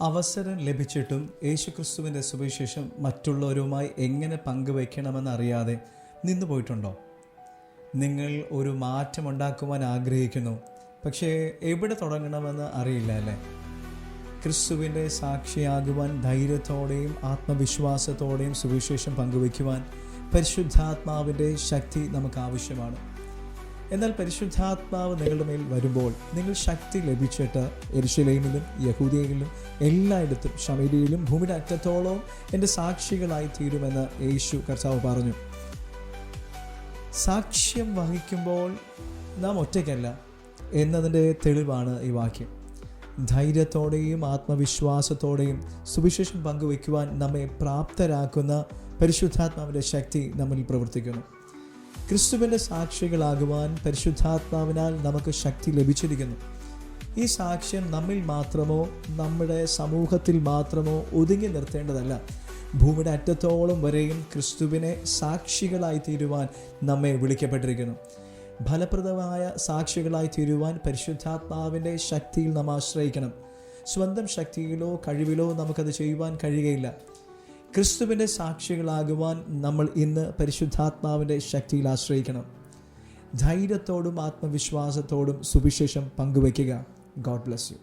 അവസരം ലഭിച്ചിട്ടും യേശുക്രിസ്തുവിൻ്റെ സുവിശേഷം മറ്റുള്ളവരുമായി എങ്ങനെ പങ്കുവയ്ക്കണമെന്ന് അറിയാതെ നിന്നുപോയിട്ടുണ്ടോ? നിങ്ങൾ ഒരു മാറ്റമുണ്ടാക്കുവാൻ ആഗ്രഹിക്കുന്നു, പക്ഷേ എവിടെ തുടങ്ങണമെന്ന് അറിയില്ല അല്ലേ? ക്രിസ്തുവിൻ്റെ സാക്ഷിയാകുവാൻ ധൈര്യത്തോടെയും ആത്മവിശ്വാസത്തോടെയും സുവിശേഷം പങ്കുവയ്ക്കുവാൻ പരിശുദ്ധാത്മാവിൻ്റെ ശക്തി നമുക്ക് ആവശ്യമാണ്. എന്നാൽ പരിശുദ്ധാത്മാവ് നിങ്ങളുടെ മേൽ വരുമ്പോൾ നിങ്ങൾ ശക്തി ലഭിച്ചിട്ട് യെരുശലേമിലും യഹൂദയിലും എല്ലായിടത്തും ശമര്യയിലും ഭൂമിയുടെ അറ്റത്തോളം എൻ്റെ സാക്ഷികളായി തീരുമെന്ന് യേശു കർത്താവ് പറഞ്ഞു. സാക്ഷ്യം വഹിക്കുമ്പോൾ നാം ഒറ്റയ്ക്കല്ല എന്നതിൻ്റെ തെളിവാണ് ഈ വാക്യം. ധൈര്യത്തോടെയും ആത്മവിശ്വാസത്തോടെയും സുവിശേഷം പങ്കുവയ്ക്കുവാൻ നമ്മെ പ്രാപ്തരാക്കുന്ന പരിശുദ്ധാത്മാവിൻ്റെ ശക്തി നമ്മിൽ പ്രവർത്തിക്കുന്നു. ക്രിസ്തുവിൻ്റെ സാക്ഷികളാകുവാൻ പരിശുദ്ധാത്മാവിനാൽ നമുക്ക് ശക്തി ലഭിച്ചിരിക്കുന്നു. ഈ സാക്ഷ്യം നമ്മിൽ മാത്രമോ നമ്മുടെ സമൂഹത്തിൽ മാത്രമോ ഒതുങ്ങി നിർത്തേണ്ടതല്ല. ഭൂമിയുടെ അറ്റത്തോളം വരെയും ക്രിസ്തുവിനെ സാക്ഷികളായി തീരുവാൻ നമ്മെ വിളിക്കപ്പെട്ടിരിക്കുന്നു. ഫലപ്രദമായ സാക്ഷികളായി തീരുവാൻ പരിശുദ്ധാത്മാവിൻ്റെ ശക്തിയിൽ നാം ആശ്രയിക്കണം. സ്വന്തം ശക്തിയിലോ കഴിവിലോ നമുക്കത് ചെയ്യുവാൻ കഴിയുകയില്ല. ക്രിസ്തുവിൻ്റെ സാക്ഷികളാകുവാൻ നമ്മൾ ഇന്ന് പരിശുദ്ധാത്മാവിൻ്റെ ശക്തിയിൽ ആശ്രയിക്കണം. ധൈര്യത്തോടും ആത്മവിശ്വാസത്തോടും സുവിശേഷം പങ്കുവയ്ക്കുക. God bless you.